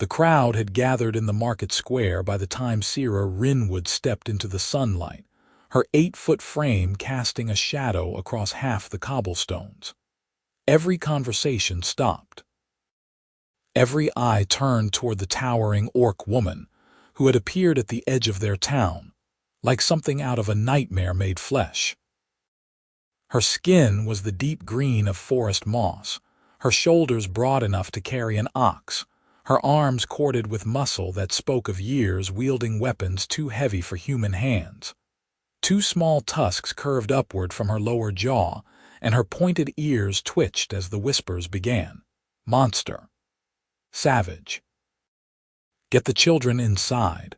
The crowd had gathered in the market square by the time Sera Rynwood stepped into the sunlight, her 8-foot frame casting a shadow across half the cobblestones. Every conversation stopped. Every eye turned toward the towering orc woman, who had appeared at the edge of their town, like something out of a nightmare made flesh. Her skin was the deep green of forest moss, her shoulders broad enough to carry an ox, her arms corded with muscle that spoke of years wielding weapons too heavy for human hands. 2 small tusks curved upward from her lower jaw, and her pointed ears twitched as the whispers began. Monster. Savage. Get the children inside.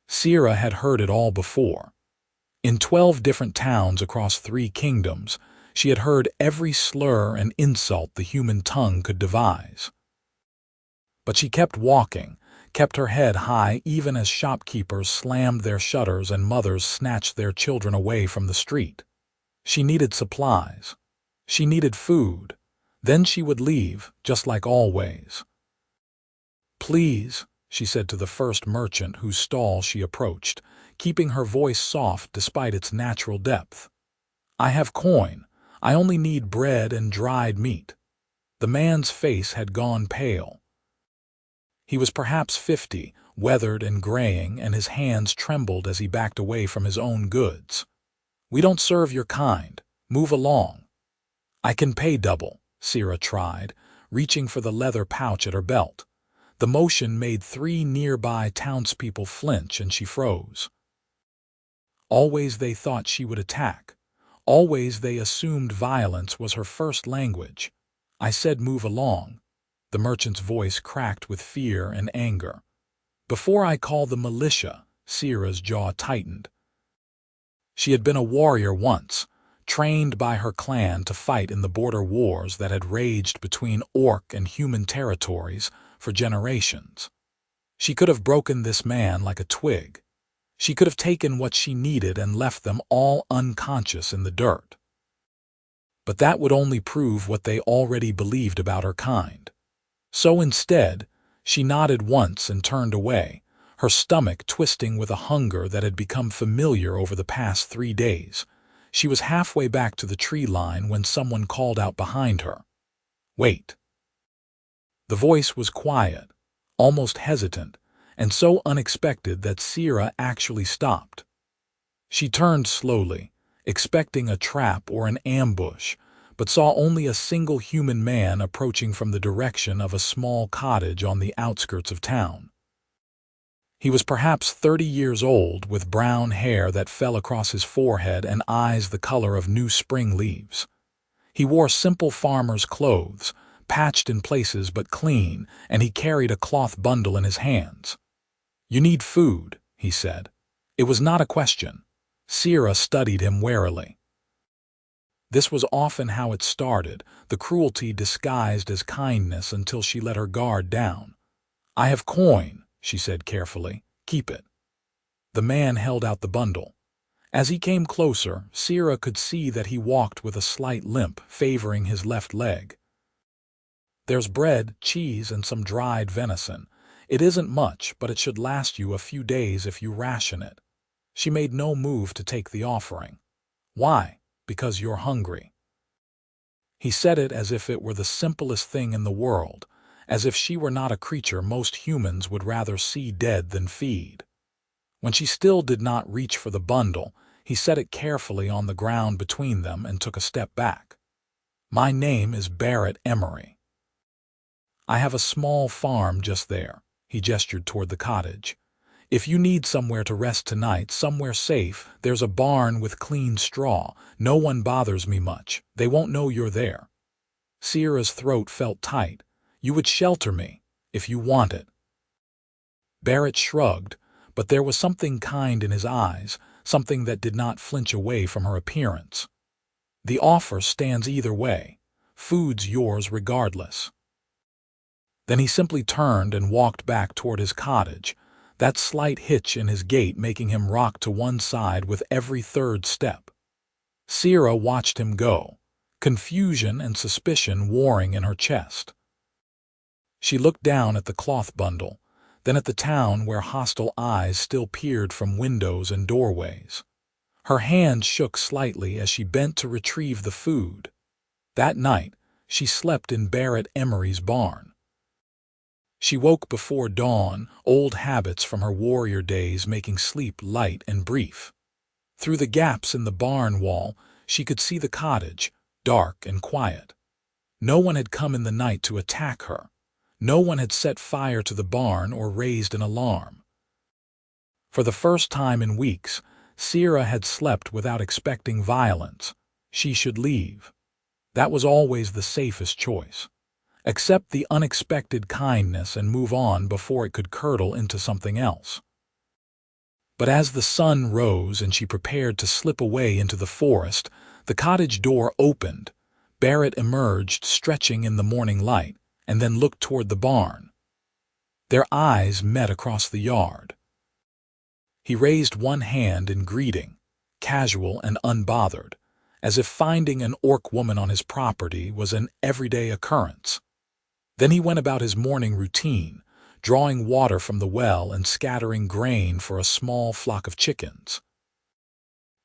Sera had heard it all before. In 12 different towns across 3 kingdoms, she had heard every slur and insult the human tongue could devise. But she kept walking, kept her head high even as shopkeepers slammed their shutters and mothers snatched their children away from the street. She needed supplies. She needed food. Then she would leave, just like always. "Please," she said to the first merchant whose stall she approached, keeping her voice soft despite its natural depth. "I have coin. I only need bread and dried meat." The man's face had gone pale. He was perhaps 50, weathered and graying, and his hands trembled as he backed away from his own goods. "We don't serve your kind. Move along." "I can pay double," Sera tried, reaching for the leather pouch at her belt. The motion made 3 nearby townspeople flinch, and she froze. Always they thought she would attack. Always they assumed violence was her first language. "I said move along." The merchant's voice cracked with fear and anger. "Before I call the militia," Sera's jaw tightened. She had been a warrior once, trained by her clan to fight in the border wars that had raged between orc and human territories for generations. She could have broken this man like a twig. She could have taken what she needed and left them all unconscious in the dirt. But that would only prove what they already believed about her kind. So instead, she nodded once and turned away, her stomach twisting with a hunger that had become familiar over the past 3 days. She was halfway back to the tree line when someone called out behind her. "Wait." The voice was quiet, almost hesitant, and so unexpected that Sera actually stopped. She turned slowly, expecting a trap or an ambush, but saw only a single human man approaching from the direction of a small cottage on the outskirts of town. He was perhaps 30 years old, with brown hair that fell across his forehead and eyes the color of new spring leaves. He wore simple farmer's clothes, patched in places but clean, and he carried a cloth bundle in his hands. "You need food," he said. It was not a question. Sera studied him warily. This was often how it started, the cruelty disguised as kindness until she let her guard down. "I have coin," she said carefully. "Keep it." The man held out the bundle. As he came closer, Sera could see that he walked with a slight limp, favoring his left leg. "There's bread, cheese, and some dried venison. It isn't much, but it should last you a few days if you ration it." She made no move to take the offering. "Why? Because you're hungry." He said it as if it were the simplest thing in the world, as if she were not a creature most humans would rather see dead than feed. When she still did not reach for the bundle, he set it carefully on the ground between them and took a step back. "My name is Barrett Emory. I have a small farm just there." He gestured toward the cottage. "If you need somewhere to rest tonight, somewhere safe, there's a barn with clean straw. No one bothers me much. They won't know you're there." Sera's throat felt tight. "You would shelter me, if you want it." Barrett shrugged, but there was something kind in his eyes, something that did not flinch away from her appearance. "The offer stands either way. Food's yours regardless." Then he simply turned and walked back toward his cottage, that slight hitch in his gait making him rock to one side with every third step. Sera watched him go, confusion and suspicion warring in her chest. She looked down at the cloth bundle, then at the town where hostile eyes still peered from windows and doorways. Her hand shook slightly as she bent to retrieve the food. That night, she slept in Barrett Emory's barn. She woke before dawn, old habits from her warrior days making sleep light and brief. Through the gaps in the barn wall, she could see the cottage, dark and quiet. No one had come in the night to attack her. No one had set fire to the barn or raised an alarm. For the first time in weeks, Sera had slept without expecting violence. She should leave. That was always the safest choice. Accept the unexpected kindness and move on before it could curdle into something else. But as the sun rose and she prepared to slip away into the forest, the cottage door opened. Barrett emerged, stretching in the morning light, and then looked toward the barn. Their eyes met across the yard. He raised one hand in greeting, casual and unbothered, as if finding an orc woman on his property was an everyday occurrence. Then he went about his morning routine, drawing water from the well and scattering grain for a small flock of chickens.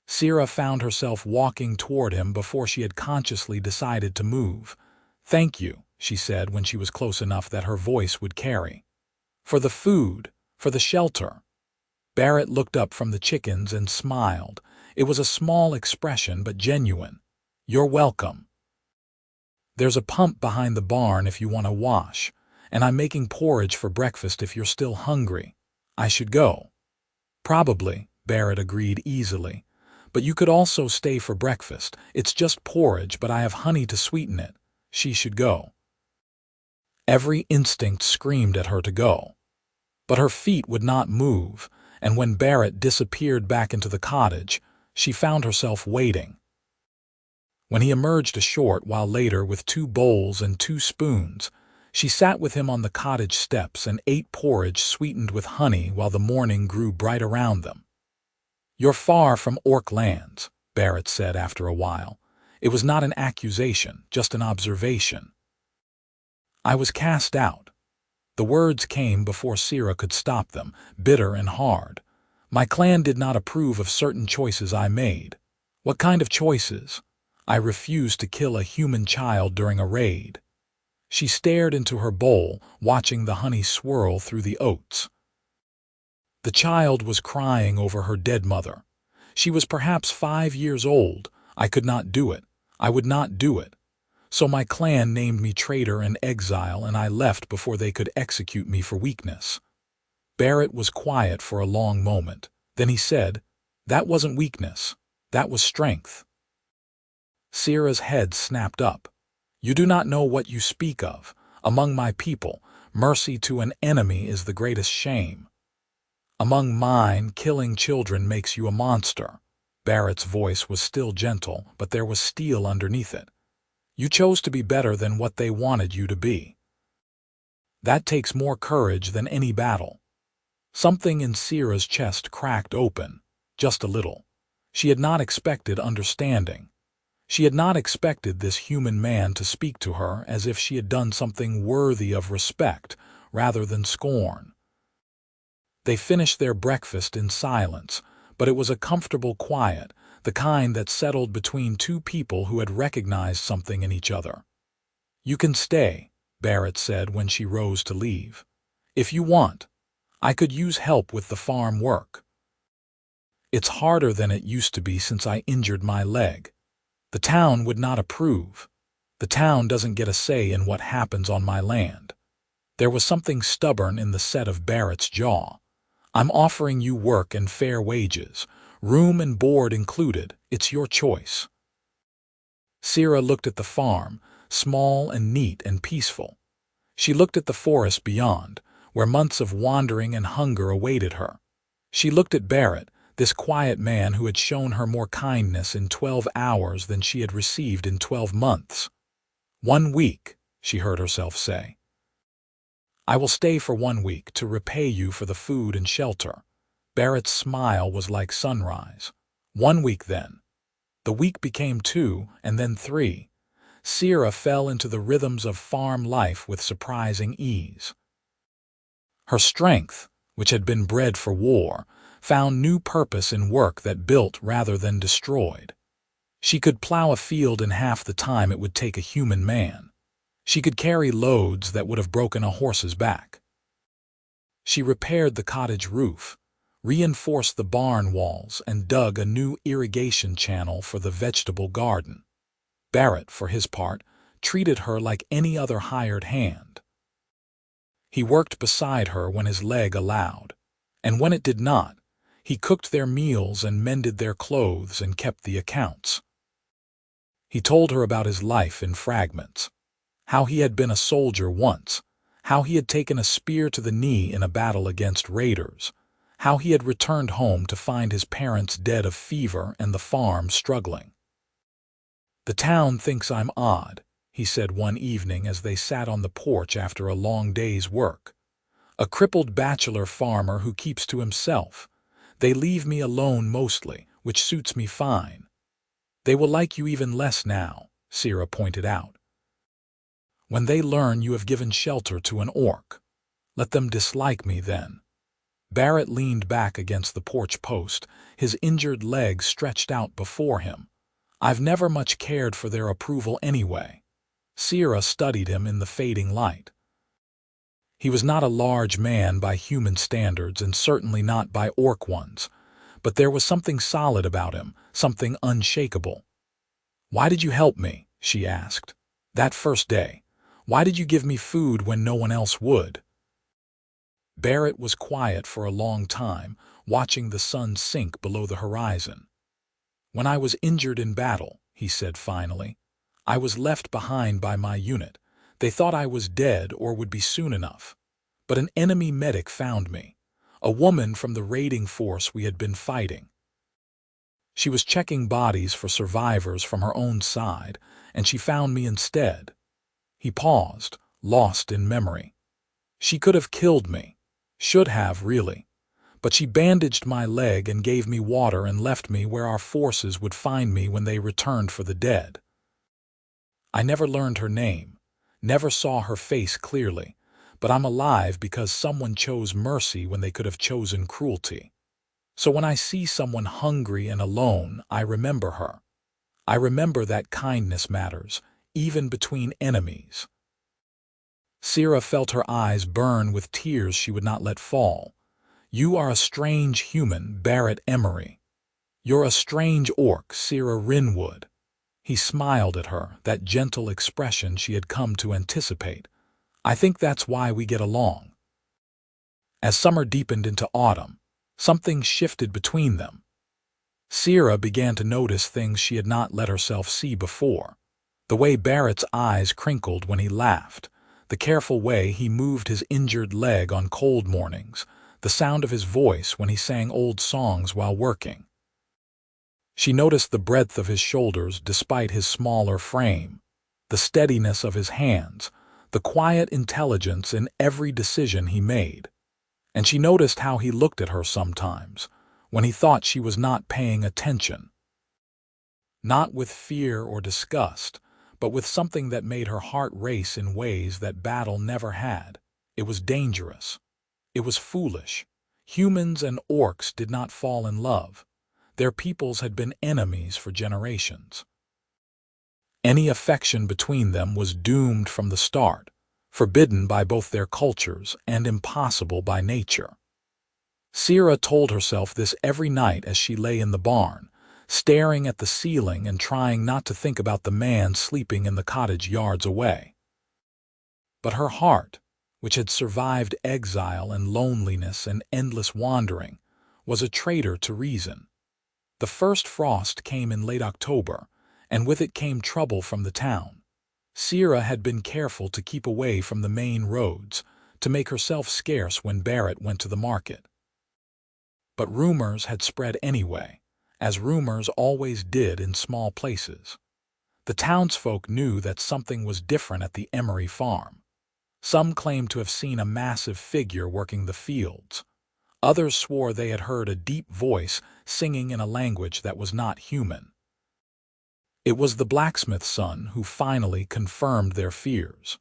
Sera found herself walking toward him before she had consciously decided to move. "Thank you," she said when she was close enough that her voice would carry. "For the food, for the shelter." Barrett looked up from the chickens and smiled. It was a small expression, but genuine. "You're welcome. There's a pump behind the barn if you want to wash, and I'm making porridge for breakfast if you're still hungry. I should go." "Probably," Barrett agreed easily. "But you could also stay for breakfast. It's just porridge, but I have honey to sweeten it." She should go. Every instinct screamed at her to go. But her feet would not move, and when Barrett disappeared back into the cottage, she found herself waiting. When he emerged a short while later with 2 bowls and 2 spoons, she sat with him on the cottage steps and ate porridge sweetened with honey while the morning grew bright around them. "You're far from orc lands," Barrett said after a while. It was not an accusation, just an observation. "I was cast out." The words came before Sera could stop them, bitter and hard. "My clan did not approve of certain choices I made." "What kind of choices?" "I refused to kill a human child during a raid." She stared into her bowl, watching the honey swirl through the oats. The child was crying over her dead mother. She was perhaps 5 years old. "I could not do it. I would not do it. So my clan named me traitor and exile, and I left before they could execute me for weakness." Barrett was quiet for a long moment. Then he said, "That wasn't weakness. That was strength." Sera's head snapped up. "You do not know what you speak of. Among my people, mercy to an enemy is the greatest shame. Among mine, killing children makes you a monster." Barrett's voice was still gentle, but there was steel underneath it. "You chose to be better than what they wanted you to be. That takes more courage than any battle." Something in Sera's chest cracked open, just a little. She had not expected understanding. She had not expected this human man to speak to her as if she had done something worthy of respect rather than scorn. They finished their breakfast in silence, but it was a comfortable quiet, the kind that settled between 2 people who had recognized something in each other. "You can stay," Barrett said when she rose to leave. "If you want. I could use help with the farm work. It's harder than it used to be since I injured my leg. The town would not approve. The town doesn't get a say in what happens on my land." There was something stubborn in the set of Barrett's jaw. "I'm offering you work and fair wages, room and board included. It's your choice." Sera looked at the farm, small and neat and peaceful. She looked at the forest beyond, where months of wandering and hunger awaited her. She looked at Barrett, this quiet man who had shown her more kindness in 12 hours than she had received in 12 months. "1 week," she heard herself say. "I will stay for 1 week to repay you for the food and shelter." Barrett's smile was like sunrise. 1 week then. The week became 2, and then 3. Sera fell into the rhythms of farm life with surprising ease. Her strength, which had been bred for war, found new purpose in work that built rather than destroyed. She could plow a field in half the time it would take a human man. She could carry loads that would have broken a horse's back. She repaired the cottage roof, reinforced the barn walls, and dug a new irrigation channel for the vegetable garden. Barrett, for his part, treated her like any other hired hand. He worked beside her when his leg allowed, and when it did not, he cooked their meals and mended their clothes and kept the accounts. He told her about his life in fragments, how he had been a soldier once, how he had taken a spear to the knee in a battle against raiders, how he had returned home to find his parents dead of fever and the farm struggling. "The town thinks I'm odd," he said one evening as they sat on the porch after a long day's work. "A crippled bachelor farmer who keeps to himself. They leave me alone mostly, which suits me fine." "They will like you even less now," Sera pointed out. "When they learn you have given shelter to an orc. Let them dislike me then." Barrett leaned back against the porch post, his injured leg stretched out before him. "I've never much cared for their approval anyway." Sera studied him in the fading light. He was not a large man by human standards and certainly not by orc ones, but there was something solid about him, something unshakable. "Why did you help me?" she asked. "That first day. Why did you give me food when no one else would?" Barrett was quiet for a long time, watching the sun sink below the horizon. "When I was injured in battle," he said finally, "I was left behind by my unit. They thought I was dead or would be soon enough. But an enemy medic found me, a woman from the raiding force we had been fighting. She was checking bodies for survivors from her own side, and she found me instead." He paused, lost in memory. "She could have killed me. Should have, really. But she bandaged my leg and gave me water and left me where our forces would find me when they returned for the dead. I never learned her name, never saw her face clearly, but I'm alive because someone chose mercy when they could have chosen cruelty. So when I see someone hungry and alone, I remember her. I remember that kindness matters, even between enemies." Sera felt her eyes burn with tears she would not let fall. "You are a strange human, Barrett Emory. You're a strange orc, Sera Rynwood." He smiled at her, that gentle expression she had come to anticipate. "I think that's why we get along." As summer deepened into autumn, something shifted between them. Sera began to notice things she had not let herself see before. The way Barrett's eyes crinkled when he laughed, the careful way he moved his injured leg on cold mornings, the sound of his voice when he sang old songs while working. She noticed the breadth of his shoulders despite his smaller frame, the steadiness of his hands, the quiet intelligence in every decision he made. And she noticed how he looked at her sometimes, when he thought she was not paying attention. Not with fear or disgust, but with something that made her heart race in ways that battle never had. It was dangerous. It was foolish. Humans and orcs did not fall in love. Their peoples had been enemies for generations. Any affection between them was doomed from the start, forbidden by both their cultures and impossible by nature. Sera told herself this every night as she lay in the barn, staring at the ceiling and trying not to think about the man sleeping in the cottage yards away. But her heart, which had survived exile and loneliness and endless wandering, was a traitor to reason. The first frost came in late October, and with it came trouble from the town. Sera had been careful to keep away from the main roads, to make herself scarce when Barrett went to the market. But rumors had spread anyway, as rumors always did in small places. The townsfolk knew that something was different at the Emory farm. Some claimed to have seen a massive figure working the fields. Others swore they had heard a deep voice singing in a language that was not human. It was the blacksmith's son who finally confirmed their fears.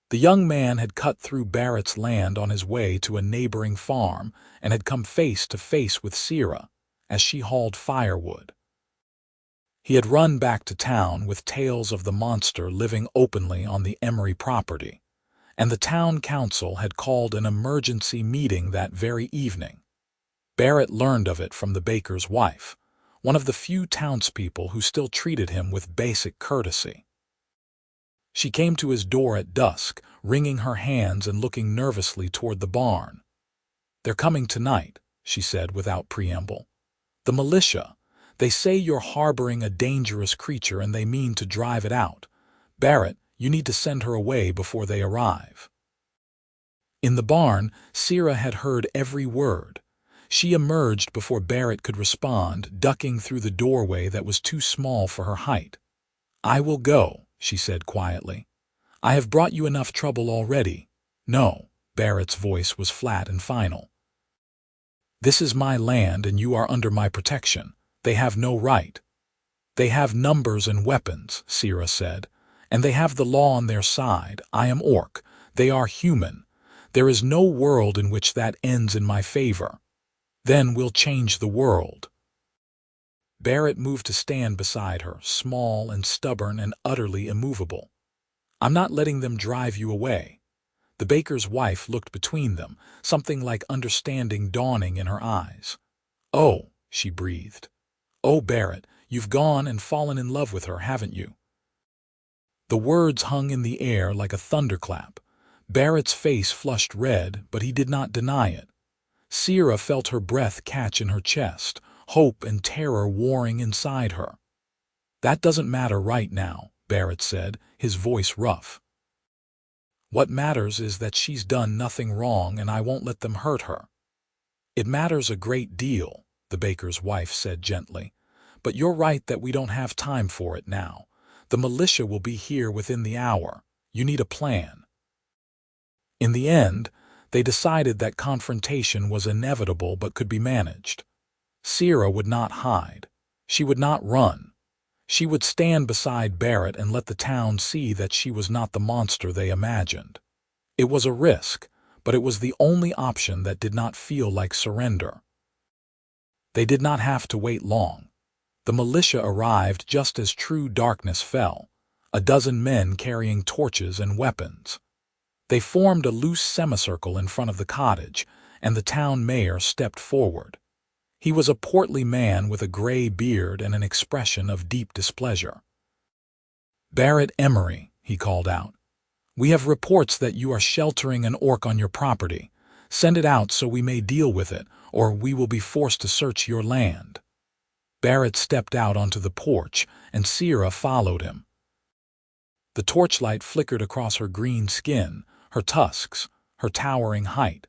The young man had cut through Barrett's land on his way to a neighboring farm and had come face to face with Sera as she hauled firewood. He had run back to town with tales of the monster living openly on the Emory property, and the town council had called an emergency meeting that very evening. Barrett learned of it from the baker's wife, one of the few townspeople who still treated him with basic courtesy. She came to his door at dusk, wringing her hands and looking nervously toward the barn. "They're coming tonight," she said without preamble. "The militia. They say you're harboring a dangerous creature and they mean to drive it out. Barrett, you need to send her away before they arrive." In the barn, Sera had heard every word. She emerged before Barrett could respond, ducking through the doorway that was too small for her height. "I will go," she said quietly. "I have brought you enough trouble already." "No," Barrett's voice was flat and final. "This is my land and you are under my protection. They have no right." "They have numbers and weapons," Sera said, "and they have the law on their side. I am Orc. They are human. There is no world in which that ends in my favor. Then we'll change the world." Barrett moved to stand beside her, small and stubborn and utterly immovable. "I'm not letting them drive you away." The baker's wife looked between them, something like understanding dawning in her eyes. "Oh," she breathed. "Oh, Barrett, you've gone and fallen in love with her, haven't you?" The words hung in the air like a thunderclap. Barrett's face flushed red, but he did not deny it. Sera felt her breath catch in her chest, hope and terror warring inside her. "That doesn't matter right now," Barrett said, his voice rough. "What matters is that she's done nothing wrong and I won't let them hurt her." "It matters a great deal," the baker's wife said gently. "But you're right that we don't have time for it now. The militia will be here within the hour. You need a plan." In the end, they decided that confrontation was inevitable but could be managed. Sera would not hide. She would not run. She would stand beside Barrett and let the town see that she was not the monster they imagined. It was a risk, but it was the only option that did not feel like surrender. They did not have to wait long. The militia arrived just as true darkness fell, a dozen men carrying torches and weapons. They formed a loose semicircle in front of the cottage, and the town mayor stepped forward. He was a portly man with a gray beard and an expression of deep displeasure. "Barrett Emory," he called out, "we have reports that you are sheltering an orc on your property. Send it out so we may deal with it, or we will be forced to search your land." Barrett stepped out onto the porch, and Sera followed him. The torchlight flickered across her green skin, her tusks, her towering height.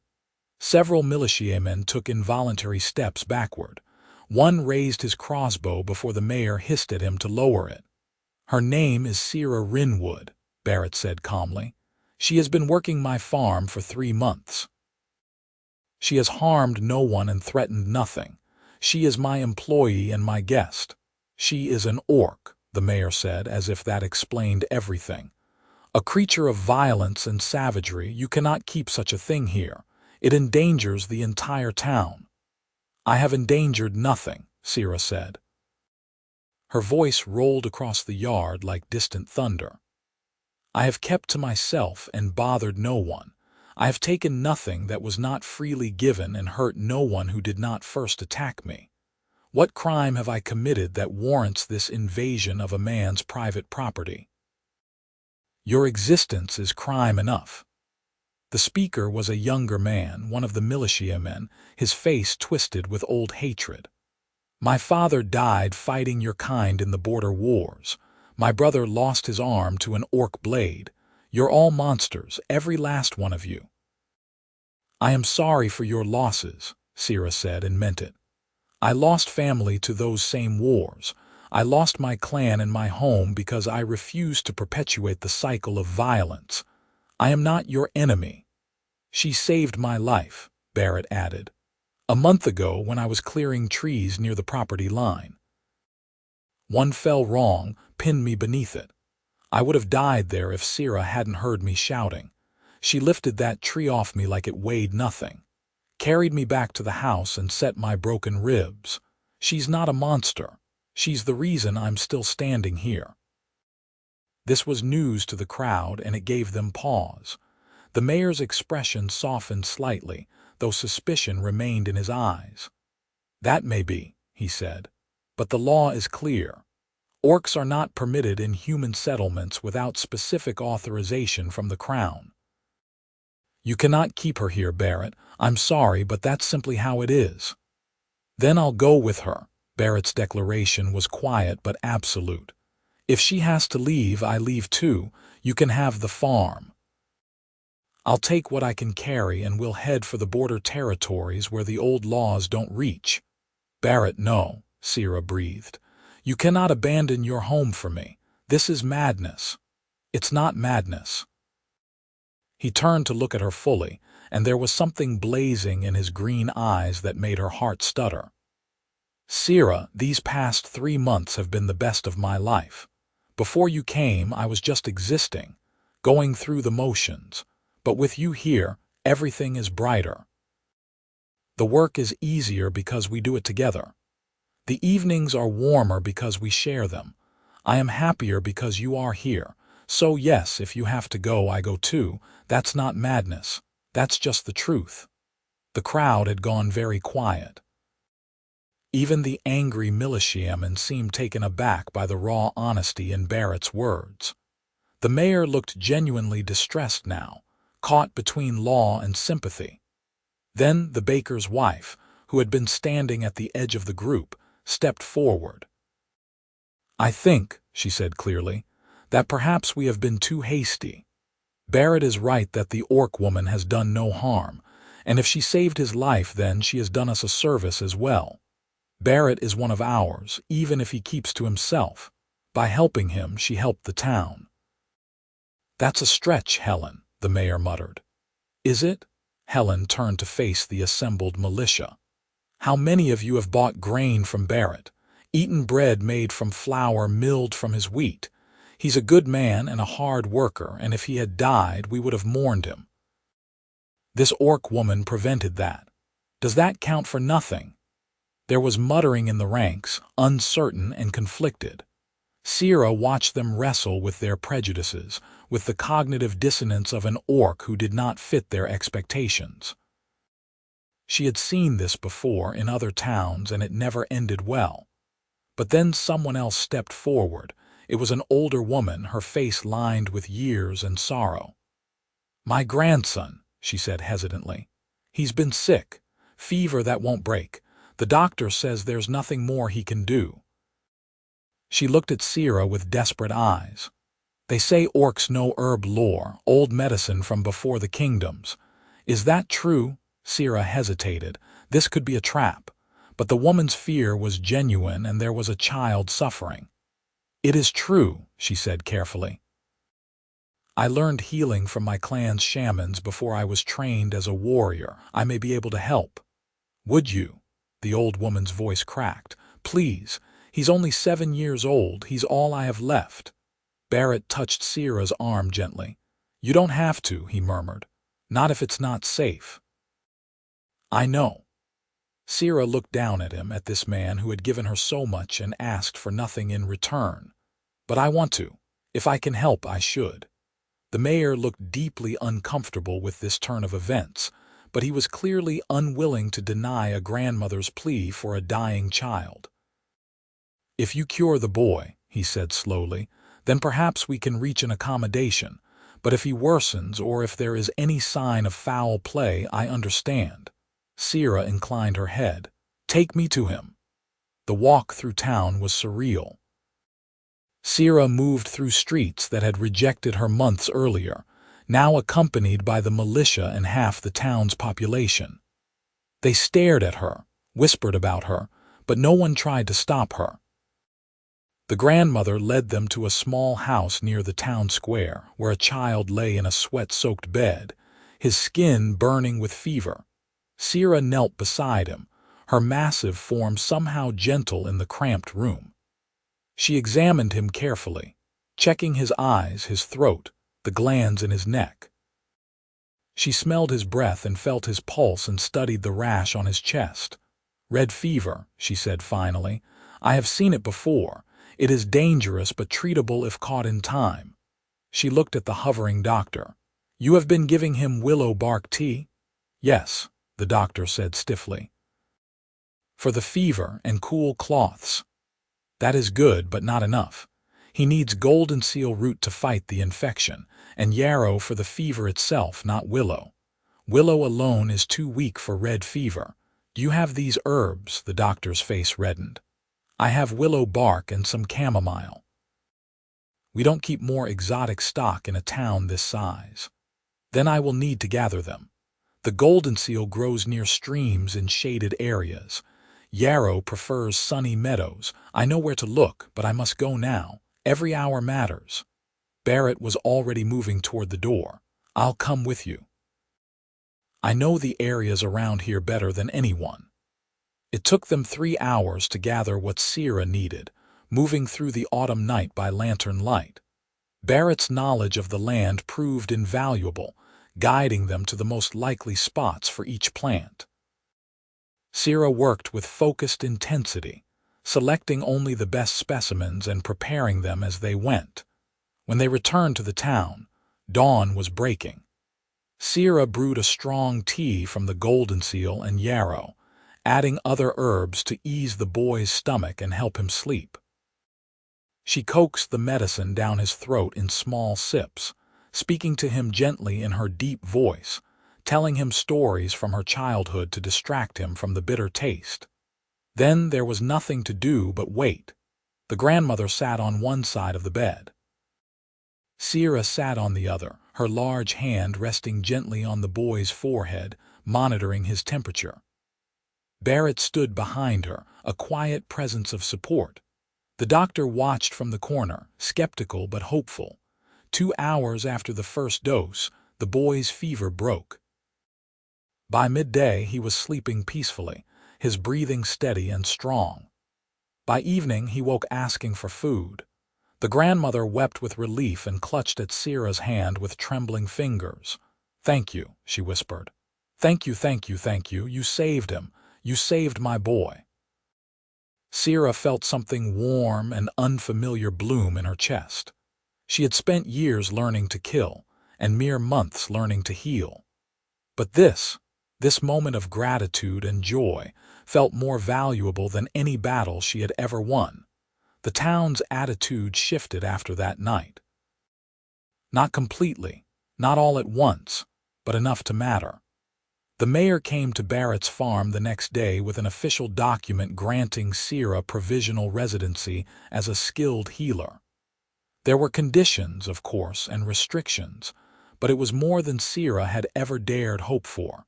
Several militiamen took involuntary steps backward. One raised his crossbow before the mayor hissed at him to lower it. "Her name is Sera Rynwood," Barrett said calmly. "She has been working my farm for 3 months. She has harmed no one and threatened nothing. She is my employee and my guest. She is an orc," the mayor said, as if that explained everything. "A creature of violence and savagery. You cannot keep such a thing here. It endangers the entire town." "I have endangered nothing," Sera said. Her voice rolled across the yard like distant thunder. "I have kept to myself and bothered no one. I have taken nothing that was not freely given and hurt no one who did not first attack me. What crime have I committed that warrants this invasion of a man's private property?" "Your existence is crime enough." The speaker was a younger man, one of the militiamen, his face twisted with old hatred. "My father died fighting your kind in the border wars. My brother lost his arm to an orc blade. You're all monsters, every last one of you." "I am sorry for your losses," Sera said, and meant it. "I lost family to those same wars. I lost my clan and my home because I refused to perpetuate the cycle of violence. I am not your enemy." "She saved my life," Barrett added. "A month ago when I was clearing trees near the property line. One fell wrong, pinned me beneath it. I would have died there if Sera hadn't heard me shouting. She lifted that tree off me like it weighed nothing, carried me back to the house and set my broken ribs. She's not a monster. She's the reason I'm still standing here." This was news to the crowd, and it gave them pause. The mayor's expression softened slightly, though suspicion remained in his eyes. "That may be," he said, "but the law is clear. Orcs are not permitted in human settlements without specific authorization from the crown. You cannot keep her here, Barrett. I'm sorry, but that's simply how it is." "Then I'll go with her." Barrett's declaration was quiet but absolute. "If she has to leave, I leave too. You can have the farm. I'll take what I can carry and we'll head for the border territories where the old laws don't reach." "Barrett, no," Sera breathed. "You cannot abandon your home for me. This is madness." "It's not madness." He turned to look at her fully, and there was something blazing in his green eyes that made her heart stutter. "Sera, these past 3 months have been the best of my life. Before you came, I was just existing, going through the motions. But with you here, everything is brighter. The work is easier because we do it together. The evenings are warmer because we share them. I am happier because you are here. So yes, if you have to go, I go too. That's not madness. That's just the truth." The crowd had gone very quiet. Even the angry militiamen seemed taken aback by the raw honesty in Barrett's words. The mayor looked genuinely distressed now, caught between law and sympathy. Then the baker's wife, who had been standing at the edge of the group, stepped forward. "I think," she said clearly, "that perhaps we have been too hasty. Barrett is right that the orc woman has done no harm, and if she saved his life, then she has done us a service as well. Barrett is one of ours, even if he keeps to himself. By helping him, she helped the town." "That's a stretch, Helen," the mayor muttered. "Is it?" Helen turned to face the assembled militia. "How many of you have bought grain from Barrett, eaten bread made from flour milled from his wheat? He's a good man and a hard worker, and if he had died, we would have mourned him. This orc woman prevented that. Does that count for nothing?" There was muttering in the ranks, uncertain and conflicted. Sera watched them wrestle with their prejudices, with the cognitive dissonance of an orc who did not fit their expectations. She had seen this before in other towns, and it never ended well. But then someone else stepped forward. It was an older woman, her face lined with years and sorrow. "My grandson," she said hesitantly. "He's been sick. Fever that won't break. The doctor says there's nothing more he can do." She looked at Sera with desperate eyes. "They say orcs know herb lore, old medicine from before the kingdoms. Is that true?" Sera hesitated. This could be a trap. But the woman's fear was genuine, and there was a child suffering. "It is true," she said carefully. "I learned healing from my clan's shamans before I was trained as a warrior. I may be able to help." "Would you?" The old woman's voice cracked. "Please. He's only 7 years old. He's all I have left." Barrett touched Sera's arm gently. "You don't have to," he murmured. "Not if it's not safe." "I know." Sera looked down at him, at this man who had given her so much and asked for nothing in return. "But I want to. If I can help, I should." The mayor looked deeply uncomfortable with this turn of events, but he was clearly unwilling to deny a grandmother's plea for a dying child. "If you cure the boy," he said slowly, "then perhaps we can reach an accommodation. But if he worsens, or if there is any sign of foul play, I understand." Sera inclined her head. "Take me to him." The walk through town was surreal. Sera moved through streets that had rejected her months earlier, now accompanied by the militia and half the town's population. They stared at her, whispered about her, but no one tried to stop her. The grandmother led them to a small house near the town square, where a child lay in a sweat-soaked bed, his skin burning with fever. Sera knelt beside him, her massive form somehow gentle in the cramped room. She examined him carefully, checking his eyes, his throat, the glands in his neck. She smelled his breath and felt his pulse and studied the rash on his chest. "Red fever," she said finally. "I have seen it before. It is dangerous but treatable if caught in time." She looked at the hovering doctor. "You have been giving him willow bark tea?" "Yes," the doctor said stiffly. "For the fever and cool cloths." "That is good, but not enough. He needs golden seal root to fight the infection, and yarrow for the fever itself, not willow. Willow alone is too weak for red fever. Do you have these herbs?" The doctor's face reddened. "I have willow bark and some chamomile." "We don't keep more exotic stock in a town this size." "Then I will need to gather them. The golden seal grows near streams in shaded areas. Yarrow prefers sunny meadows. I know where to look, but I must go now. Every hour matters." Barrett was already moving toward the door. "I'll come with you. I know the areas around here better than anyone." It took them 3 hours to gather what Sera needed, moving through the autumn night by lantern light. Barrett's knowledge of the land proved invaluable, guiding them to the most likely spots for each plant. Sera worked with focused intensity, selecting only the best specimens and preparing them as they went. When they returned to the town, dawn was breaking. Sera brewed a strong tea from the golden seal and yarrow, adding other herbs to ease the boy's stomach and help him sleep. She coaxed the medicine down his throat in small sips, speaking to him gently in her deep voice, telling him stories from her childhood to distract him from the bitter taste. Then there was nothing to do but wait. The grandmother sat on one side of the bed. Sera sat on the other, her large hand resting gently on the boy's forehead, monitoring his temperature. Barrett stood behind her, a quiet presence of support. The doctor watched from the corner, skeptical but hopeful. 2 hours after the first dose, the boy's fever broke. By midday, he was sleeping peacefully, his breathing steady and strong. By evening, he woke asking for food. The grandmother wept with relief and clutched at Sera's hand with trembling fingers. "Thank you," she whispered. "Thank you, thank you, thank you. You saved him. You saved my boy." Sera felt something warm and unfamiliar bloom in her chest. She had spent years learning to kill, and mere months learning to heal. But this moment of gratitude and joy, felt more valuable than any battle she had ever won. The town's attitude shifted after that night. Not completely, not all at once, but enough to matter. The mayor came to Barrett's farm the next day with an official document granting Sera provisional residency as a skilled healer. There were conditions, of course, and restrictions, but it was more than Sera had ever dared hope for.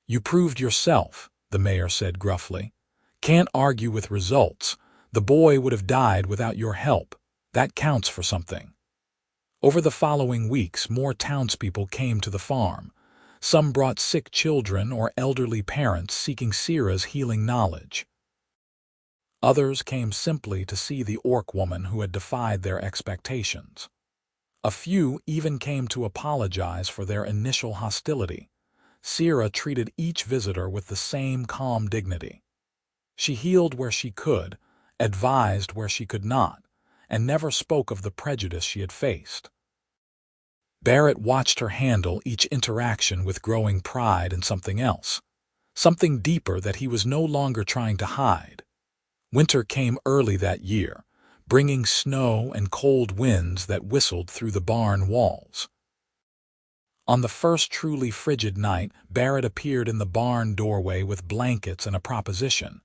"You proved yourself," the mayor said gruffly. "Can't argue with results. The boy would have died without your help. That counts for something." Over the following weeks, more townspeople came to the farm. Some brought sick children or elderly parents seeking Sera's healing knowledge. Others came simply to see the orc woman who had defied their expectations. A few even came to apologize for their initial hostility. Sera treated each visitor with the same calm dignity. She healed where she could, advised where she could not, and never spoke of the prejudice she had faced. Barrett watched her handle each interaction with growing pride and something else, something deeper that he was no longer trying to hide. Winter came early that year, bringing snow and cold winds that whistled through the barn walls. On the first truly frigid night, Barrett appeared in the barn doorway with blankets and a proposition.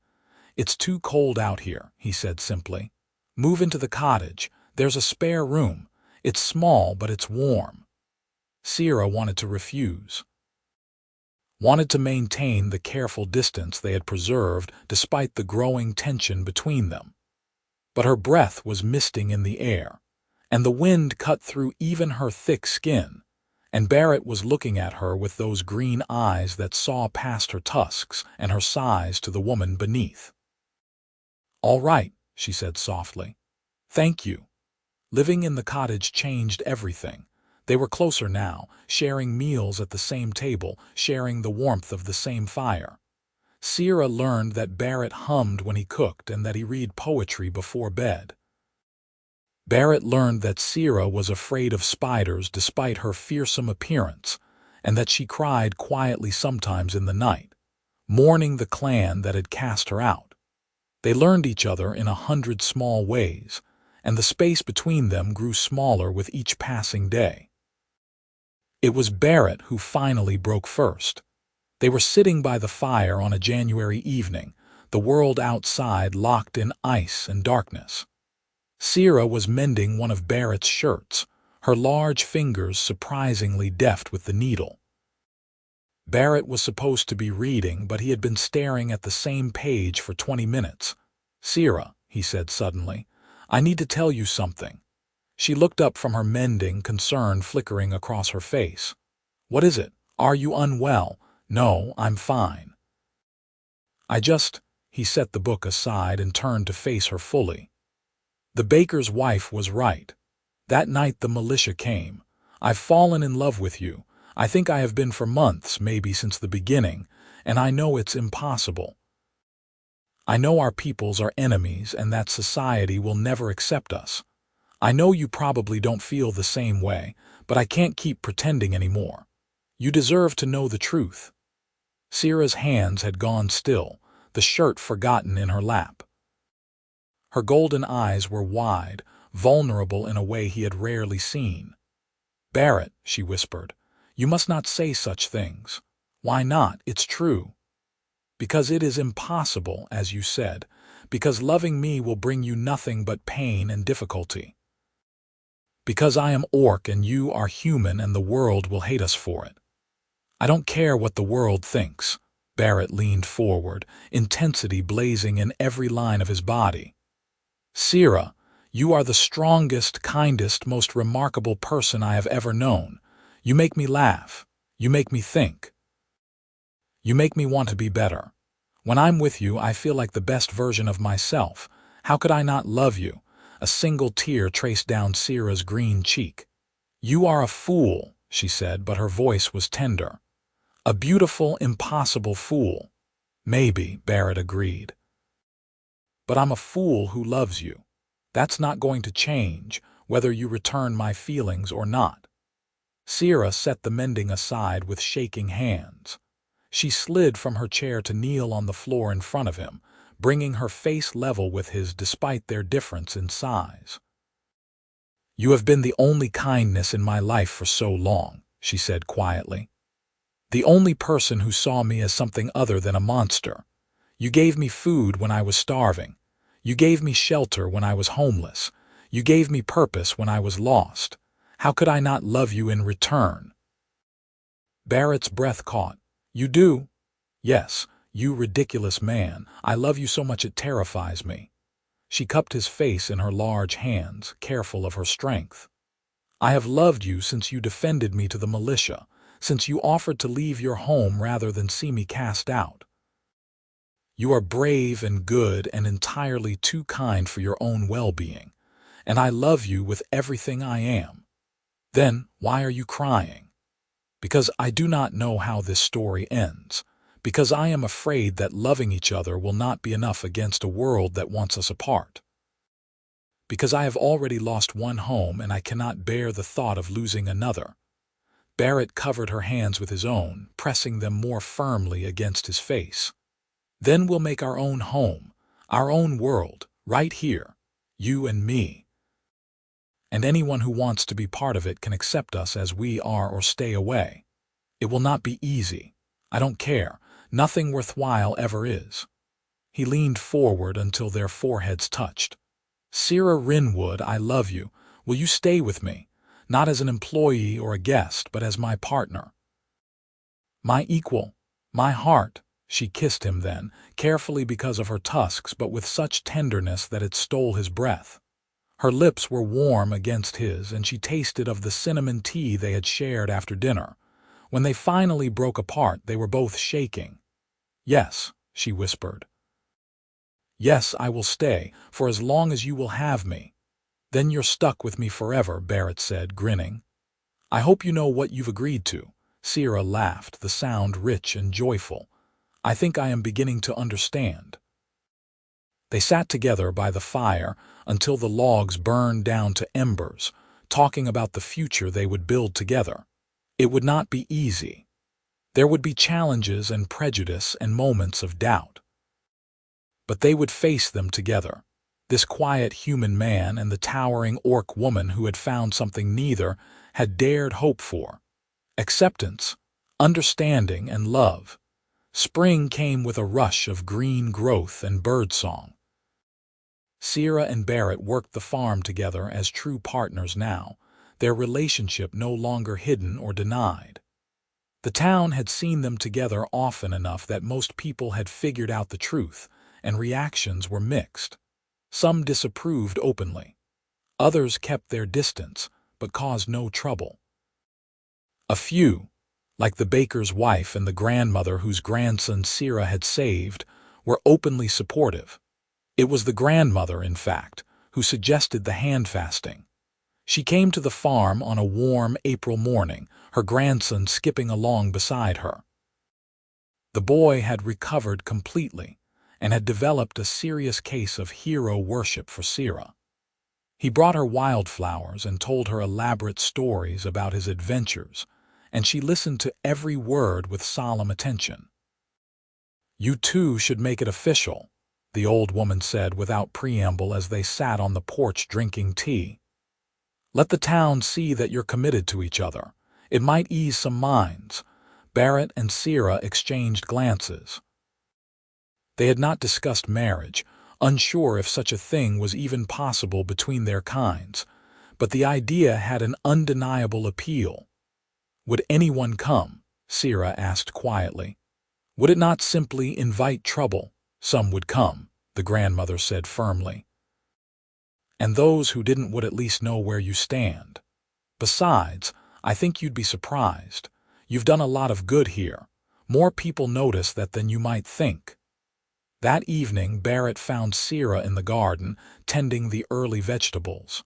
"It's too cold out here," he said simply. "Move into the cottage. There's a spare room. It's small, but it's warm." Sera wanted to refuse. Wanted to maintain the careful distance they had preserved despite the growing tension between them. But her breath was misting in the air, and the wind cut through even her thick skin, and Barrett was looking at her with those green eyes that saw past her tusks and her size to the woman beneath. "All right," she said softly. "Thank you. Living in the cottage changed everything. They were closer now, sharing meals at the same table, sharing the warmth of the same fire. Sera learned that Barrett hummed when he cooked and that he read poetry before bed. Barrett learned that Sera was afraid of spiders despite her fearsome appearance, and that she cried quietly sometimes in the night, mourning the clan that had cast her out. They learned each other in 100 small ways, and the space between them grew smaller with each passing day. It was Barrett who finally broke first. They were sitting by the fire on a January evening, the world outside locked in ice and darkness. Sera was mending one of Barrett's shirts, her large fingers surprisingly deft with the needle. Barrett was supposed to be reading, but he had been staring at the same page for 20 minutes. "Sera," he said suddenly, "I need to tell you something." She looked up from her mending, concern flickering across her face. "What is it? Are you unwell?" "No, I'm fine." He set the book aside and turned to face her fully. "The baker's wife was right. That night the militia came. I've fallen in love with you. I think I have been for months, maybe since the beginning, and I know it's impossible. I know our peoples are enemies and that society will never accept us. I know you probably don't feel the same way, but I can't keep pretending anymore. You deserve to know the truth." Sera's hands had gone still, the shirt forgotten in her lap. Her golden eyes were wide, vulnerable in a way he had rarely seen. "Barrett," she whispered, "you must not say such things." "Why not? It's true." "Because it is impossible, as you said, because loving me will bring you nothing but pain and difficulty. Because I am orc and you are human and the world will hate us for it." "I don't care what the world thinks." Barrett leaned forward, intensity blazing in every line of his body. "Sera, you are the strongest, kindest, most remarkable person I have ever known. You make me laugh. You make me think. You make me want to be better. When I'm with you, I feel like the best version of myself. How could I not love you?" A single tear traced down Sera's green cheek. "You are a fool," she said, but her voice was tender. "A beautiful, impossible fool." "Maybe," Barrett agreed. "But I'm a fool who loves you. That's not going to change, whether you return my feelings or not." Sera set the mending aside with shaking hands. She slid from her chair to kneel on the floor in front of him, bringing her face level with his despite their difference in size. "You have been the only kindness in my life for so long," she said quietly. "The only person who saw me as something other than a monster. You gave me food when I was starving. You gave me shelter when I was homeless. You gave me purpose when I was lost. How could I not love you in return?" Barrett's breath caught. "You do?" "Yes, you ridiculous man. I love you so much it terrifies me." She cupped his face in her large hands, careful of her strength. "I have loved you since you defended me to the militia, since you offered to leave your home rather than see me cast out. You are brave and good and entirely too kind for your own well-being, and I love you with everything I am." "Then why are you crying?" "Because I do not know how this story ends. Because I am afraid that loving each other will not be enough against a world that wants us apart. Because I have already lost one home and I cannot bear the thought of losing another." Barrett covered her hands with his own, pressing them more firmly against his face. "Then we'll make our own home, our own world, right here, you and me. And anyone who wants to be part of it can accept us as we are or stay away. It will not be easy. I don't care. Nothing worthwhile ever is." He leaned forward until their foreheads touched. "Sera Rynwood, I love you. Will you stay with me? Not as an employee or a guest, but as my partner. My equal, my heart." She kissed him then, carefully because of her tusks, but with such tenderness that it stole his breath. Her lips were warm against his, and she tasted of the cinnamon tea they had shared after dinner. When they finally broke apart, they were both shaking. "Yes," she whispered. "Yes, I will stay, for as long as you will have me." Then you're stuck with me forever, Barrett said, grinning. I hope you know what you've agreed to. Sera laughed, the sound rich and joyful. I think I am beginning to understand. They sat together by the fire until the logs burned down to embers, talking about the future they would build together. It would not be easy. There would be challenges and prejudice and moments of doubt. But they would face them together. This quiet human man and the towering orc woman who had found something neither had dared hope for. Acceptance, understanding, and love. Spring came with a rush of green growth and birdsong. Sera and Barrett worked the farm together as true partners now, their relationship no longer hidden or denied. The town had seen them together often enough that most people had figured out the truth, and reactions were mixed. Some disapproved openly. Others kept their distance, but caused no trouble. A few, like the baker's wife and the grandmother whose grandson Sera had saved, were openly supportive. It was the grandmother, in fact, who suggested the hand fasting. She came to the farm on a warm April morning, her grandson skipping along beside her. The boy had recovered completely and had developed a serious case of hero worship for Sera. He brought her wildflowers and told her elaborate stories about his adventures, and she listened to every word with solemn attention. "You two should make it official," the old woman said without preamble as they sat on the porch drinking tea. "Let the town see that you're committed to each other. It might ease some minds." Barrett and Sera exchanged glances. They had not discussed marriage, unsure if such a thing was even possible between their kinds, but the idea had an undeniable appeal. "Would anyone come?" Sera asked quietly. "Would it not simply invite trouble?" "Some would come," the grandmother said firmly. "And those who didn't would at least know where you stand. Besides, I think you'd be surprised. You've done a lot of good here. More people notice that than you might think." That evening, Barrett found Sera in the garden, tending the early vegetables.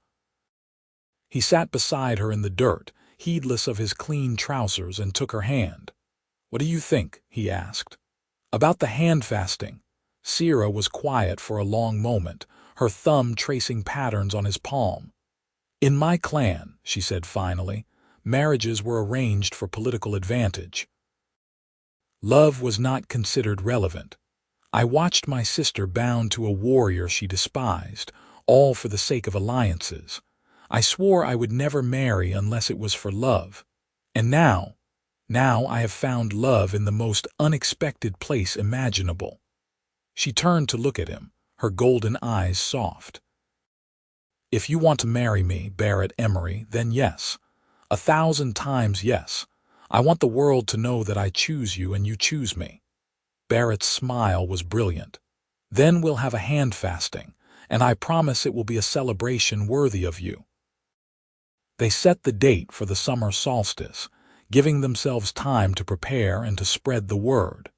He sat beside her in the dirt, heedless of his clean trousers, and took her hand. "What do you think?" he asked. "About the hand fasting." Sera was quiet for a long moment, her thumb tracing patterns on his palm. "In my clan," she said finally, "marriages were arranged for political advantage. Love was not considered relevant. I watched my sister bound to a warrior she despised, all for the sake of alliances. I swore I would never marry unless it was for love. And now I have found love in the most unexpected place imaginable." She turned to look at him, her golden eyes soft. "If you want to marry me, Barrett Emory, then yes. 1,000 times yes. I want the world to know that I choose you and you choose me." Barrett's smile was brilliant. "Then we'll have a hand fasting, and I promise it will be a celebration worthy of you." They set the date for the summer solstice, giving themselves time to prepare and to spread the word.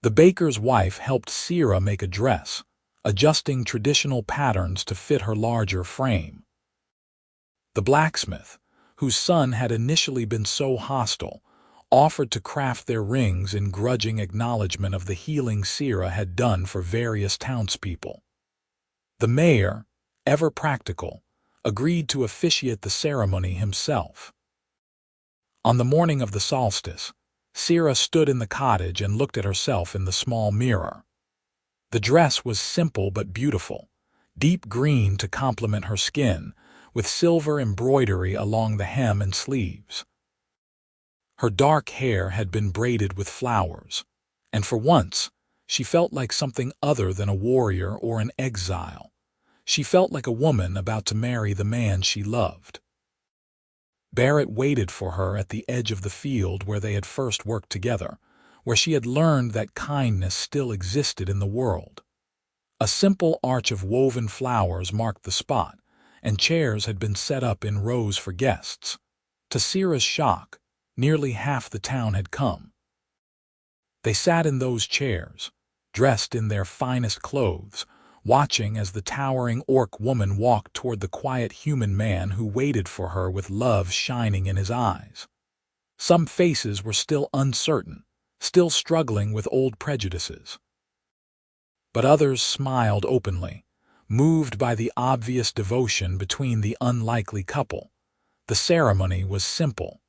The baker's wife helped Sera make a dress, adjusting traditional patterns to fit her larger frame. The blacksmith, whose son had initially been so hostile, offered to craft their rings in grudging acknowledgement of the healing Sera had done for various townspeople. The mayor, ever practical, agreed to officiate the ceremony himself. On the morning of the solstice, Sera stood in the cottage and looked at herself in the small mirror. The dress was simple but beautiful, deep green to complement her skin, with silver embroidery along the hem and sleeves. Her dark hair had been braided with flowers, and for once, she felt like something other than a warrior or an exile. She felt like a woman about to marry the man she loved. Barrett waited for her at the edge of the field where they had first worked together, where she had learned that kindness still existed in the world. A simple arch of woven flowers marked the spot, and chairs had been set up in rows for guests. To Sera's shock, nearly half the town had come. They sat in those chairs, dressed in their finest clothes, watching as the towering orc woman walked toward the quiet human man who waited for her with love shining in his eyes. Some faces were still uncertain, still struggling with old prejudices. But others smiled openly, moved by the obvious devotion between the unlikely couple. The ceremony was simple.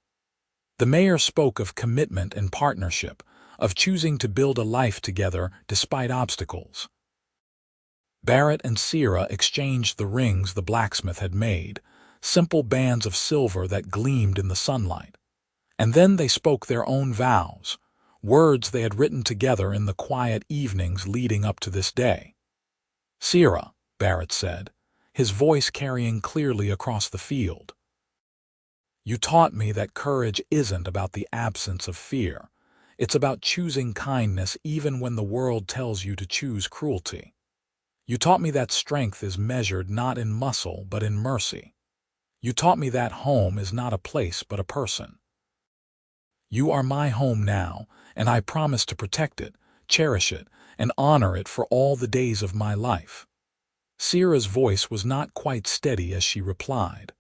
The mayor spoke of commitment and partnership, of choosing to build a life together despite obstacles. Barrett and Sera exchanged the rings the blacksmith had made, simple bands of silver that gleamed in the sunlight. And then they spoke their own vows, words they had written together in the quiet evenings leading up to this day. "Sera," Barrett said, his voice carrying clearly across the field, "you taught me that courage isn't about the absence of fear. It's about choosing kindness even when the world tells you to choose cruelty. You taught me that strength is measured not in muscle but in mercy. You taught me that home is not a place but a person. You are my home now, and I promise to protect it, cherish it, and honor it for all the days of my life." Sera's voice was not quite steady as she replied,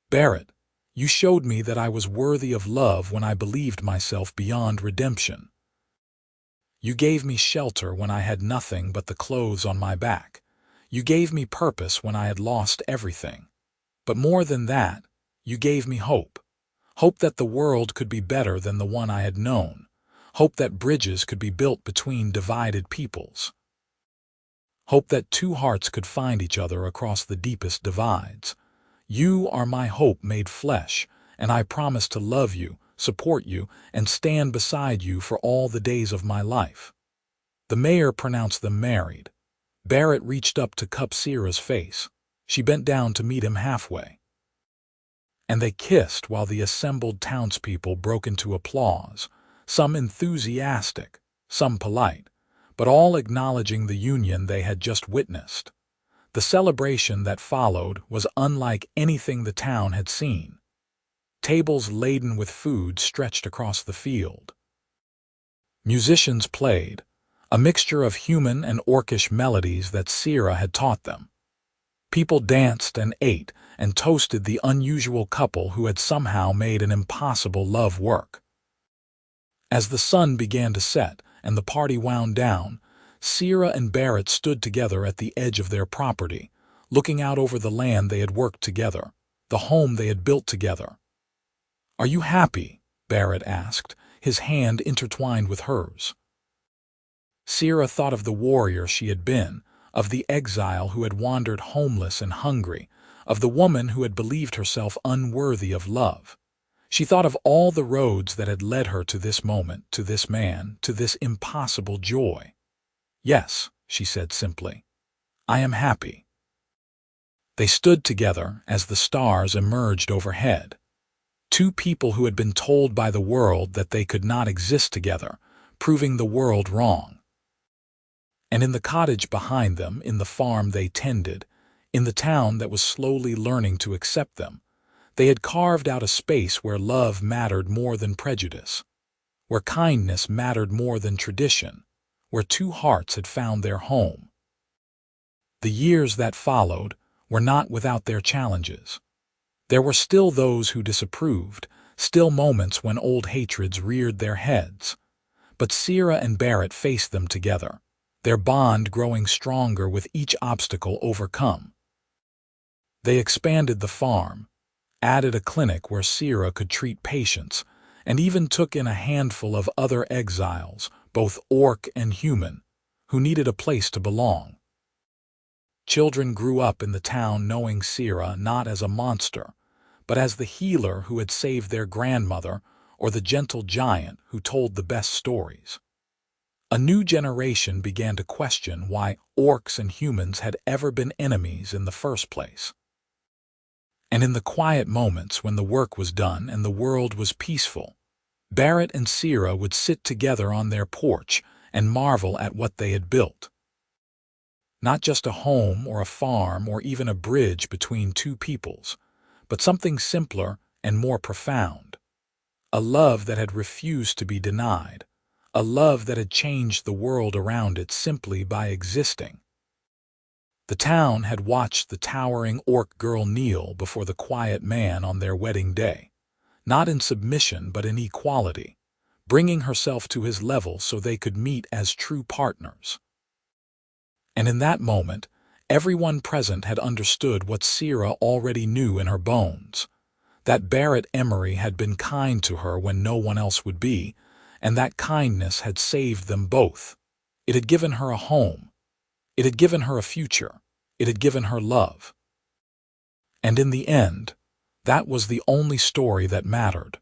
"Barrett, you showed me that I was worthy of love when I believed myself beyond redemption. You gave me shelter when I had nothing but the clothes on my back. You gave me purpose when I had lost everything. But more than that, you gave me hope. Hope that the world could be better than the one I had known. Hope that bridges could be built between divided peoples. Hope that two hearts could find each other across the deepest divides. You are my hope made flesh, and I promise to love you, support you, and stand beside you for all the days of my life." The mayor pronounced them married. Barrett reached up to cup Sera's face. She bent down to meet him halfway. And they kissed while the assembled townspeople broke into applause, some enthusiastic, some polite, but all acknowledging the union they had just witnessed. The celebration that followed was unlike anything the town had seen. Tables laden with food stretched across the field. Musicians played, a mixture of human and orcish melodies that Sera had taught them. People danced and ate and toasted the unusual couple who had somehow made an impossible love work. As the sun began to set and the party wound down, Sera and Barrett stood together at the edge of their property, looking out over the land they had worked together, the home they had built together. "Are you happy?" Barrett asked, his hand intertwined with hers. Sera thought of the warrior she had been, of the exile who had wandered homeless and hungry, of the woman who had believed herself unworthy of love. She thought of all the roads that had led her to this moment, to this man, to this impossible joy. "Yes," she said simply, "I am happy." They stood together as the stars emerged overhead. Two people who had been told by the world that they could not exist together, proving the world wrong. And in the cottage behind them, in the farm they tended, in the town that was slowly learning to accept them, they had carved out a space where love mattered more than prejudice, where kindness mattered more than tradition, where two hearts had found their home. The years that followed were not without their challenges. There were still those who disapproved, still moments when old hatreds reared their heads. But Sera and Barrett faced them together, their bond growing stronger with each obstacle overcome. They expanded the farm, added a clinic where Sera could treat patients, and even took in a handful of other exiles, both orc and human, who needed a place to belong. Children grew up in the town knowing Sera not as a monster, but as the healer who had saved their grandmother or the gentle giant who told the best stories. A new generation began to question why orcs and humans had ever been enemies in the first place. And in the quiet moments when the work was done and the world was peaceful, Barrett and Sera would sit together on their porch and marvel at what they had built. Not just a home or a farm or even a bridge between two peoples, but something simpler and more profound. A love that had refused to be denied, a love that had changed the world around it simply by existing. The town had watched the towering orc girl kneel before the quiet man on their wedding day, not in submission but in equality, bringing herself to his level so they could meet as true partners. And in that moment, everyone present had understood what Sera already knew in her bones, that Barrett Emory had been kind to her when no one else would be, and that kindness had saved them both. It had given her a home. It had given her a future. It had given her love. And in the end, that was the only story that mattered.